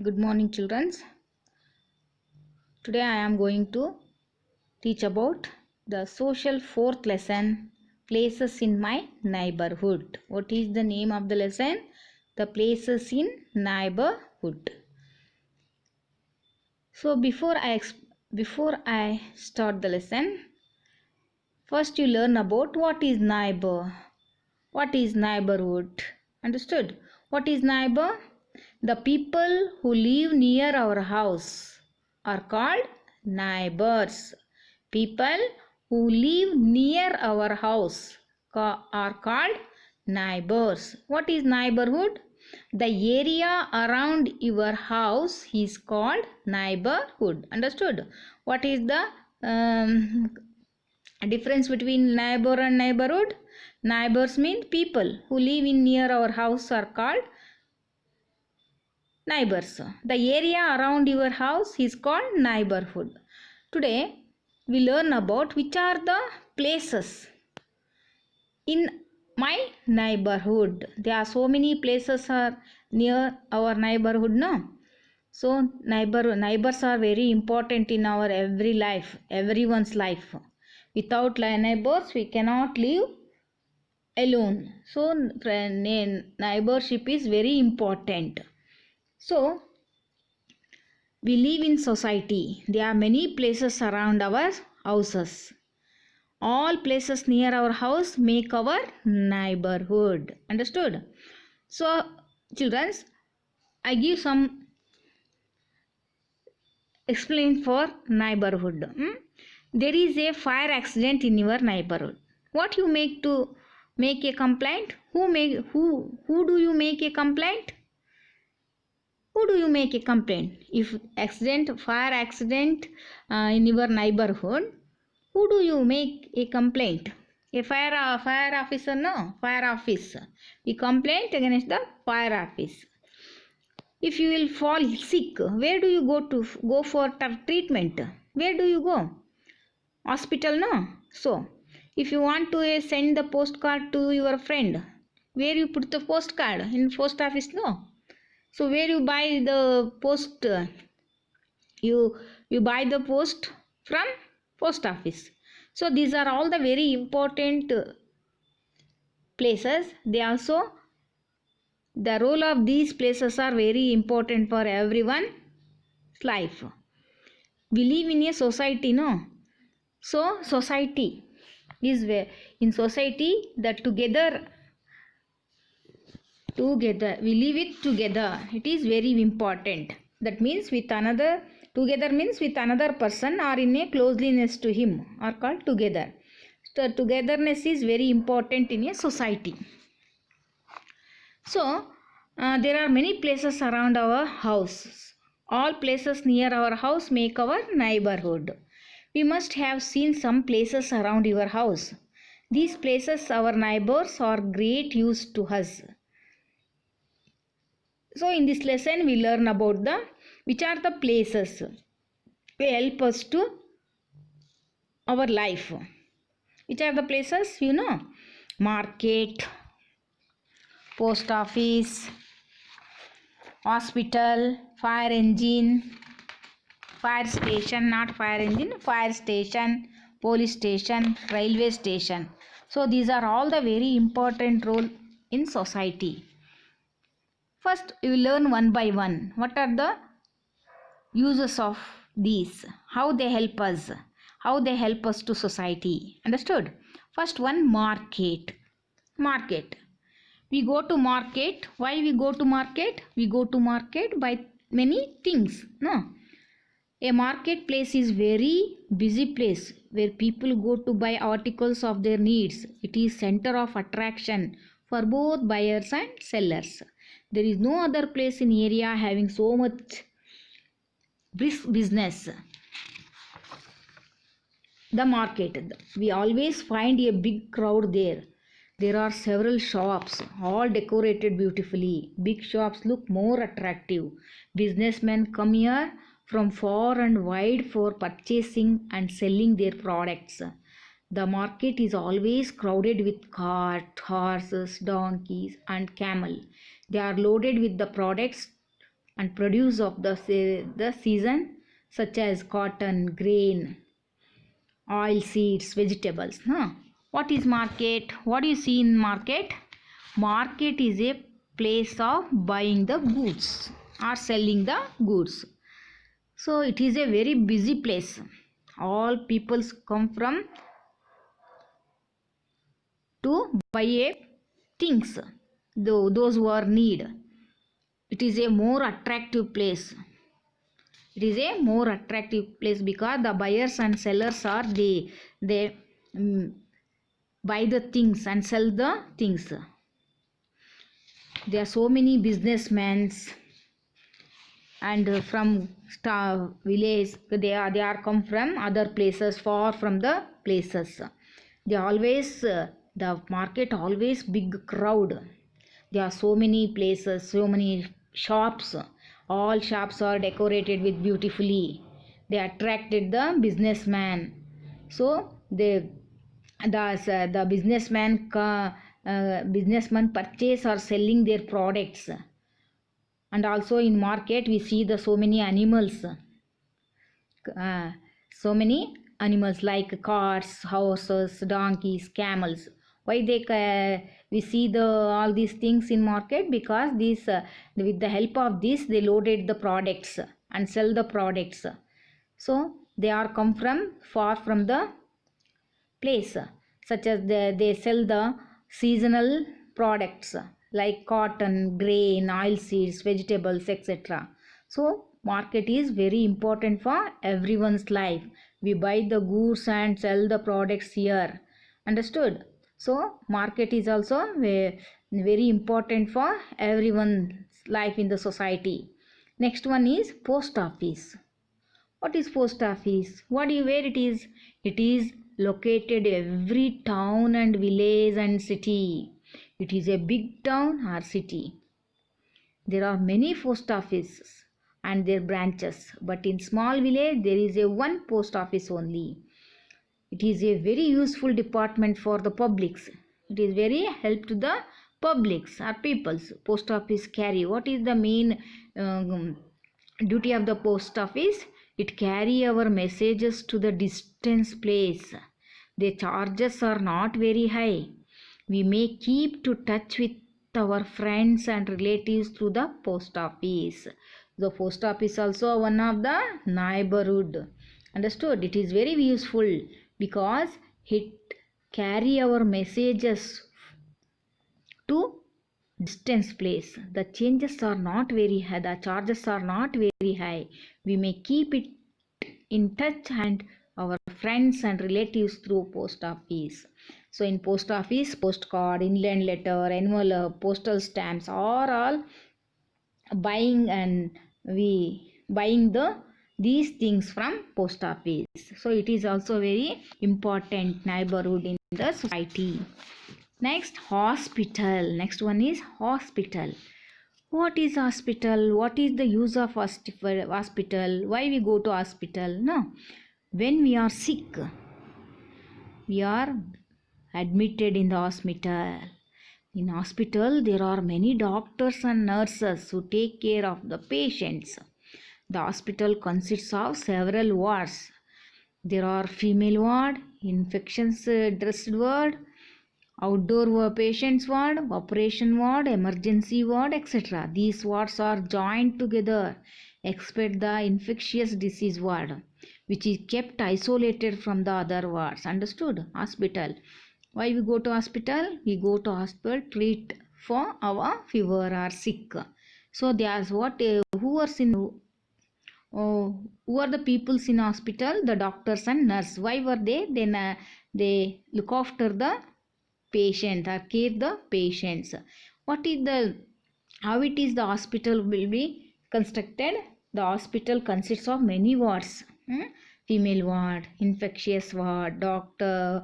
Good morning, children. Today I am going to teach about the social fourth lesson, places in my neighborhood. What is the name of the lesson? The places in neighborhood. So before I start the lesson, first you learn about what is neighbor. What is neighborhood? Understood? What is neighbor? The people who live near our house are called neighbors. People who live near our house are called neighbors. What is neighborhood? The area around your house is called neighborhood. Understood? What is the difference between neighbor and neighborhood? Neighbors mean people who live in near our house are called neighbors. The area around your house is called neighborhood. Today we learn about which are the places in my neighborhood. There are so many places are near our neighborhood, no? So neighbors are very important in our every life, everyone's life. Without neighbors we cannot live alone. So neighborship is very important. So we live in society. There are many places around our houses. All places near our house make our neighborhood. Understood? So children, I give some explain for neighborhood. There is a fire accident in your neighborhood. What you make to make a complaint? Who do you make a complaint? Who do you make a complaint? If fire accident in your neighborhood, who do you make a complaint? A fire officer? No, fire office. We complaint against the fire office. If you will fall sick, where do you go for treatment? Where do you go? Hospital, no? So, if you want to send the postcard to your friend, where you put the postcard? In post office, no? So where you buy the post? You buy the post from post office. So these are all the very important places. They also, the role of these places are very important for everyone's life. We live in a society, no? So society is where in society that together we live it together. It is very important. That means together means with another person or in a closeliness to him are called together. So togetherness is very important in a society. So there are many places around our house. All places near our house make our neighborhood. We must have seen some places around your house. These places, our neighbors, are great use to us. So in this lesson we learn about which are the places they help us to our life. Which are the places? You know, market, post office, hospital, fire engine, fire station, not fire engine, fire station, police station, railway station. So these are all the very important role in society. First, you will learn one by one. What are the uses of these? How they help us? How they help us to society? Understood? First one, market. Market. We go to market. Why we go to market? We go to market by many things. No. A marketplace is very busy place where people go to buy articles of their needs. It is center of attraction for both buyers and sellers. There is no other place in area having so much business. The market. We always find a big crowd there. There are several shops, all decorated beautifully. Big shops look more attractive. Businessmen come here from far and wide for purchasing and selling their products. The market is always crowded with carts, horses, donkeys, and camel. They are loaded with the products and produce of the season, such as cotton, grain, oil seeds, vegetables. No? What is market? What do you see in market? Market is a place of buying the goods or selling the goods. So it is a very busy place. All peoples come from to buy a things, those who are need. It is a more attractive place. It is a more attractive place because the buyers and sellers are they buy the things and sell the things. There are so many businessmen and from village, they are come from other places, far from the places. They always the market always big crowd. There are so many places, so many shops. All shops are decorated with beautifully. They attracted the businessman. So the businessman purchase or selling their products. And also in market we see the so many animals. So many animals like cars, horses, donkeys, camels. Why we see the all these things in market? Because this with the help of this they loaded the products and sell the products. So they are come from far from the place, such as they sell the seasonal products like cotton, grain, oil seeds, vegetables, etc. So market is very important for everyone's life. We buy the goods and sell the products here. Understood? So market is also very important for everyone's life in the society. Next one is post office. What is post office? Where it is? It is located every town and village and city. It is a big town or city. There are many post offices and their branches, but in small village there is a one post office only. It is a very useful department for the publics. It is very help to the publics or peoples. Post office carry. What is the main duty of the post office? It carry our messages to the distance place. The charges are not very high. We may keep to touch with our friends and relatives through the post office. The post office also one of the neighborhood. Understood? It is very useful because it carry our messages to distance place. The changes are not very high, the charges are not very high. We may keep it in touch and our friends and relatives through post office. So in post office, postcard, inland letter, envelope, postal stamps are all buying, and we buying these things from post office. So it is also very important neighborhood in the society. Next, hospital. Next one is hospital. What is hospital? What is the use of hospital? Why we go to hospital? No, when we are sick, we are admitted in the hospital. In hospital, there are many doctors and nurses who take care of the patients. The hospital consists of several wards. There are female ward, infections dressed ward, outdoor patients ward, operation ward, emergency ward, etc. These wards are joined together except the infectious disease ward, which is kept isolated from the other wards. Understood? Hospital. Why we go to hospital? We go to hospital treat for our fever or sick. So there's what who are the peoples in hospital? The doctors and nurse. Why were they? Then they look after the patient or care the patients. What is the how it is the hospital will be constructed? The hospital consists of many wards. Female ward, infectious ward, doctor,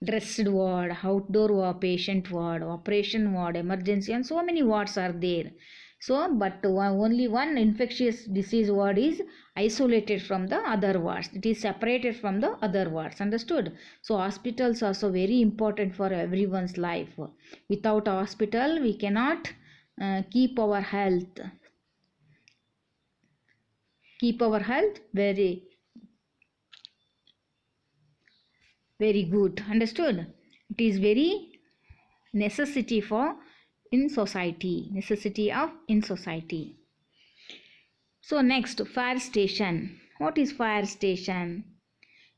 dressed ward, outdoor ward, patient ward, operation ward, emergency, and so many wards are there. So, but only one infectious disease ward is isolated from the other wards. It is separated from the other wards. Understood? So, hospitals are also very important for everyone's life. Without a hospital, we cannot keep our health very very good. Understood? It is very necessity for in society. So next, fire station. What is fire station?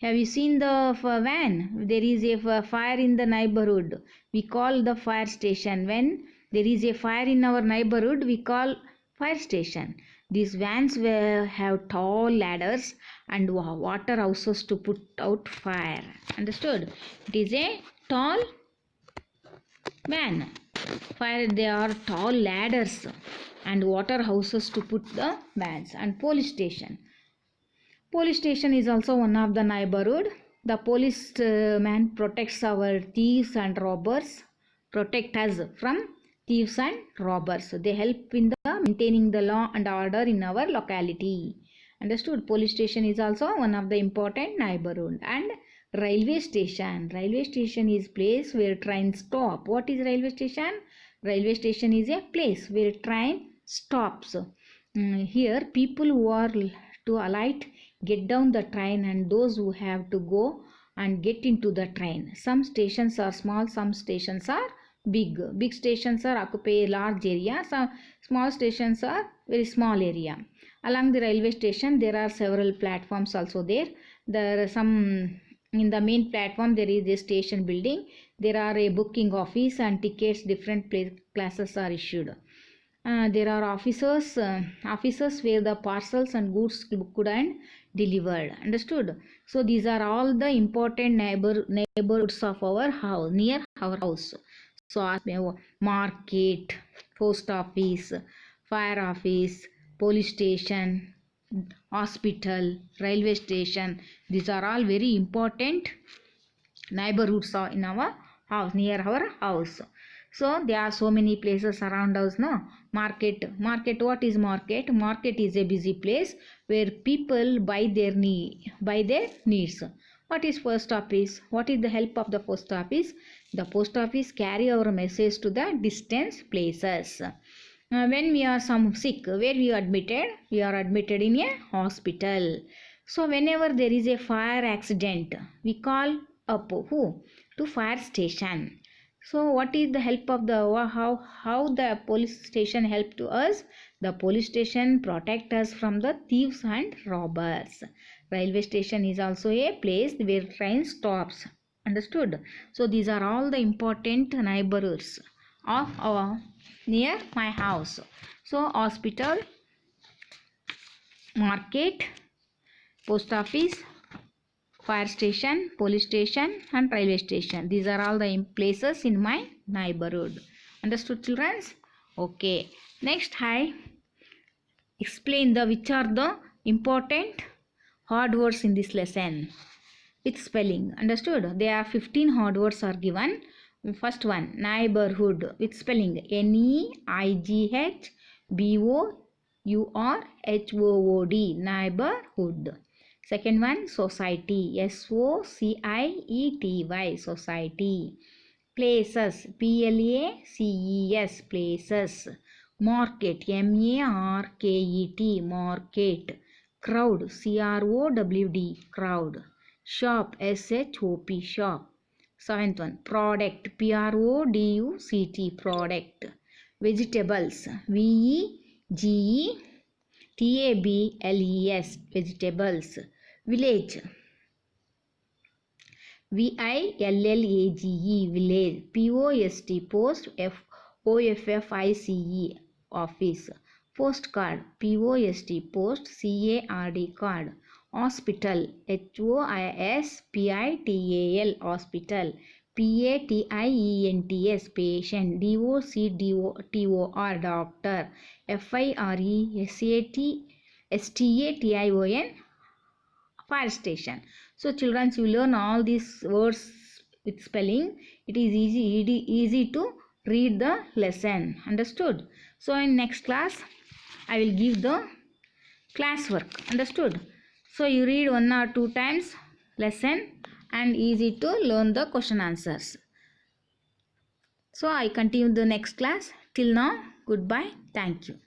Have you seen the van? There is a fire in the neighborhood. We call the fire station. When there is a fire in our neighborhood, we call fire station. These vans have tall ladders and water houses to put out fire. Understood? It is a tall van. Fire, they are tall ladders and water houses to put the vans. And police station. Police station is also one of the neighborhood. The police man protects our thieves and robbers. Protect us from thieves and robbers. So they help in the maintaining the law and order in our locality. Understood? Police station is also one of the important neighborhood. And railway station. Railway station is place where trains stop. What is railway station? Railway station is a place where train stops. Here people who are to alight get down the train, and those who have to go and get into the train. Some stations are small, some stations are big. Big stations are occupy a large area, some small stations are very small area. Along the railway station there are several platforms also there. There are some, in the main platform there is a station building. There are a booking office and tickets, different classes are issued. There are officers where the parcels and goods booked and delivered. Understood? So these are all the important neighborhoods of our house, near our house. So market, post office, fire office, police station, hospital, railway station. These are all very important neighborhoods in our house, near our house. So there are so many places around us, no? Market. What is market? Market is a busy place where people buy their needs. What is post office? What is the help of the post office? The post office carry our message to the distant places. When we are sick, where we are admitted? We are admitted in a hospital. So whenever there is a fire accident, we call up who? To fire station. So what is the help of the how the police station help to us? The police station protect us from the thieves and robbers. Railway station is also a place where train stops. Understood? So these are all the important neighborhoods of our near my house. So hospital, market, post office, fire station, police station and railway station. These are all the places in my neighborhood. Understood, children? Okay. Next, I explain which are the important hard words in this lesson with spelling. Understood? There are 15 hard words are given. First one, neighborhood with spelling NEIGHBOURHOOD, neighborhood. Second one, society, SOCIETY, society. Places, PLACES, places. Market, MARKET, market. Crowd, CROWD, crowd. Shop, SHOP, shop. Seventh one, product, PRODUCT, product. Vegetables, VEGETABLES, vegetables. Village, VILLAGE, village. POST, post, OFFICE, office. Postcard, POST, post, CARD, card. Hospital, HOISPITAL, hospital. PATIENTS, patient. DOCTOR, doctor. FIRESATSTATION, fire station. So children, you learn all these words with spelling. It is easy to read the lesson. Understood? So in next class I will give the classwork. Understood? So you read 1 or 2 times lesson and easy to learn the question answers. So I continue the next class. Till now, Goodbye. Thank you.